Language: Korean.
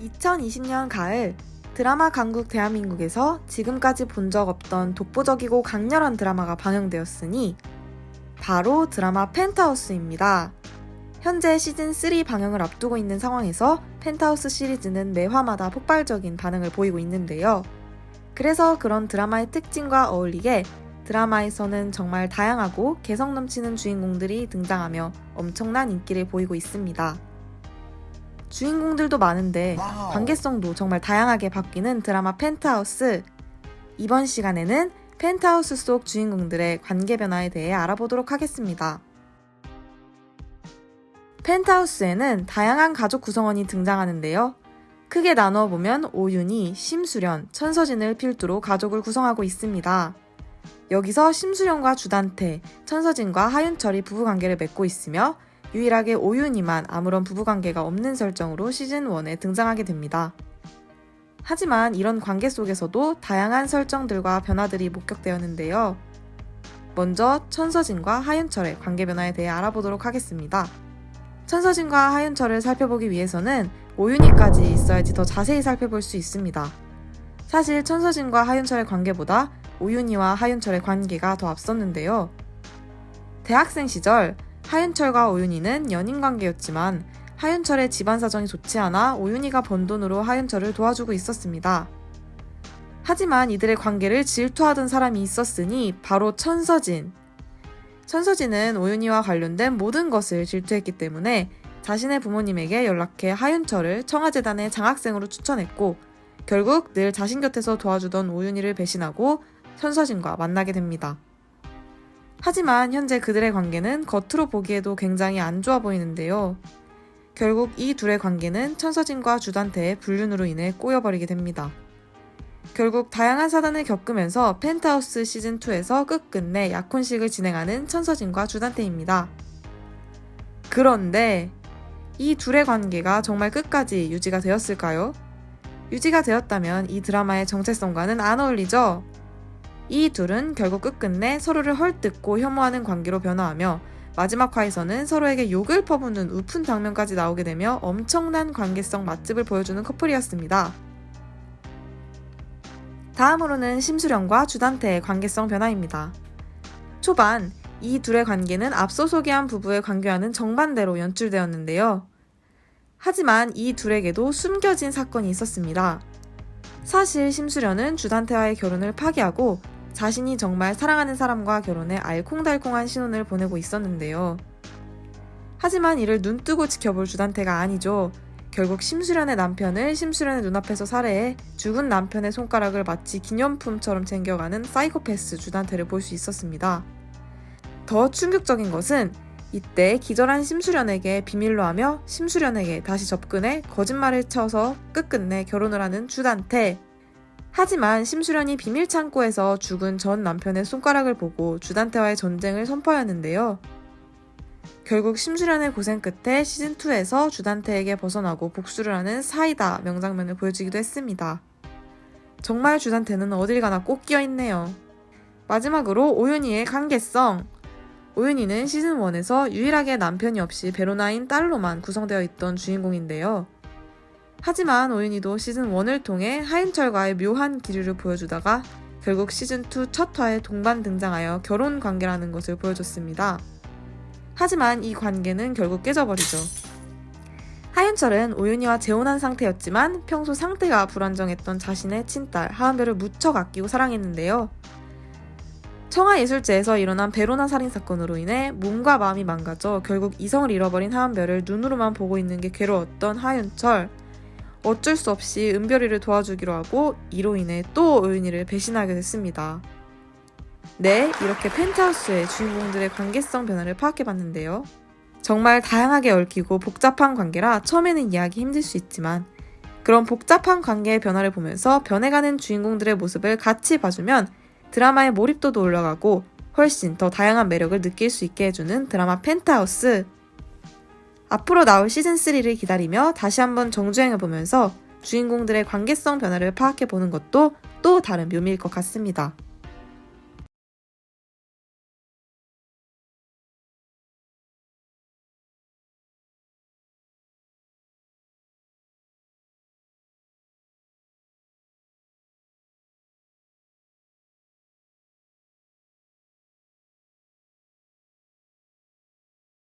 2020년 가을 드라마 강국 대한민국에서 지금까지 본 적 없던 독보적이고 강렬한 드라마가 방영되었으니 바로 드라마 펜트하우스입니다. 현재 시즌3 방영을 앞두고 있는 상황에서 펜트하우스 시리즈는 매화마다 폭발적인 반응을 보이고 있는데요. 그래서 그런 드라마의 특징과 어울리게 드라마에서는 정말 다양하고 개성 넘치는 주인공들이 등장하며 엄청난 인기를 보이고 있습니다. 주인공들도 많은데 관계성도 정말 다양하게 바뀌는 드라마 펜트하우스. 이번 시간에는 펜트하우스 속 주인공들의 관계 변화에 대해 알아보도록 하겠습니다. 펜트하우스에는 다양한 가족 구성원이 등장하는데요. 크게 나누어 보면 오윤희, 심수련, 천서진을 필두로 가족을 구성하고 있습니다. 여기서 심수련과 주단태, 천서진과 하윤철이 부부관계를 맺고 있으며 유일하게 오윤희만 아무런 부부관계가 없는 설정으로 시즌1에 등장하게 됩니다. 하지만 이런 관계 속에서도 다양한 설정들과 변화들이 목격되었는데요. 먼저 천서진과 하윤철의 관계 변화에 대해 알아보도록 하겠습니다. 천서진과 하윤철을 살펴보기 위해서는 오윤희까지 있어야지 더 자세히 살펴볼 수 있습니다. 사실 천서진과 하윤철의 관계보다 오윤희와 하윤철의 관계가 더 앞섰는데요. 대학생 시절 하윤철과 오윤희는 연인 관계였지만 하윤철의 집안 사정이 좋지 않아 오윤희가 번 돈으로 하윤철을 도와주고 있었습니다. 하지만 이들의 관계를 질투하던 사람이 있었으니 바로 천서진. 천서진은 오윤희와 관련된 모든 것을 질투했기 때문에 자신의 부모님에게 연락해 하윤철을 청아재단의 장학생으로 추천했고 결국 늘 자신 곁에서 도와주던 오윤희를 배신하고 천서진과 만나게 됩니다. 하지만 현재 그들의 관계는 겉으로 보기에도 굉장히 안 좋아 보이는데요. 결국 이 둘의 관계는 천서진과 주단태의 불륜으로 인해 꼬여버리게 됩니다. 결국 다양한 사단을 겪으면서 펜트하우스 시즌2에서 끝끝내 약혼식을 진행하는 천서진과 주단태입니다. 그런데 이 둘의 관계가 정말 끝까지 유지가 되었을까요? 유지가 되었다면 이 드라마의 정체성과는 안 어울리죠? 이 둘은 결국 끝끝내 서로를 헐뜯고 혐오하는 관계로 변화하며 마지막 화에서는 서로에게 욕을 퍼붓는 우픈 장면까지 나오게 되며 엄청난 관계성 맛집을 보여주는 커플이었습니다. 다음으로는 심수련과 주단태의 관계성 변화입니다. 초반 이 둘의 관계는 앞서 소개한 부부의 관계와는 정반대로 연출되었는데요. 하지만 이 둘에게도 숨겨진 사건이 있었습니다. 사실 심수련은 주단태와의 결혼을 파기하고 자신이 정말 사랑하는 사람과 결혼해 알콩달콩한 신혼을 보내고 있었는데요. 하지만 이를 눈뜨고 지켜볼 주단태가 아니죠. 결국 심수련의 남편을 심수련의 눈앞에서 살해해 죽은 남편의 손가락을 마치 기념품처럼 챙겨가는 사이코패스 주단태를 볼 수 있었습니다. 더 충격적인 것은 이때 기절한 심수련에게 비밀로 하며 심수련에게 다시 접근해 거짓말을 쳐서 끝끝내 결혼을 하는 주단태. 하지만 심수련이 비밀 창고에서 죽은 전 남편의 손가락을 보고 주단태와의 전쟁을 선포하였는데요. 결국 심수련의 고생 끝에 시즌2에서 주단태에게 벗어나고 복수를 하는 사이다 명장면을 보여주기도 했습니다. 정말 주단태는 어딜 가나 꼭 끼어있네요. 마지막으로 오윤희의 관계성. 오윤희는 시즌1에서 유일하게 남편이 없이 베로나인 딸로만 구성되어 있던 주인공인데요. 하지만 오윤희도 시즌1을 통해 하윤철과의 묘한 기류를 보여주다가 결국 시즌2 첫 화에 동반 등장하여 결혼 관계라는 것을 보여줬습니다. 하지만 이 관계는 결국 깨져버리죠. 하윤철은 오윤희와 재혼한 상태였지만 평소 상태가 불안정했던 자신의 친딸 하은별을 무척 아끼고 사랑했는데요. 청아예술제에서 일어난 베로나 살인사건으로 인해 몸과 마음이 망가져 결국 이성을 잃어버린 하은별을 눈으로만 보고 있는 게 괴로웠던 하윤철. 어쩔 수 없이 은별이를 도와주기로 하고 이로 인해 또 오윤희를 배신하게 됐습니다. 네, 이렇게 펜트하우스의 주인공들의 관계성 변화를 파악해봤는데요. 정말 다양하게 얽히고 복잡한 관계라 처음에는 이해하기 힘들 수 있지만 그런 복잡한 관계의 변화를 보면서 변해가는 주인공들의 모습을 같이 봐주면 드라마의 몰입도도 올라가고 훨씬 더 다양한 매력을 느낄 수 있게 해주는 드라마 펜트하우스. 앞으로 나올 시즌3를 기다리며 다시 한번 정주행해보면서 주인공들의 관계성 변화를 파악해보는 것도 또 다른 묘미일 것 같습니다.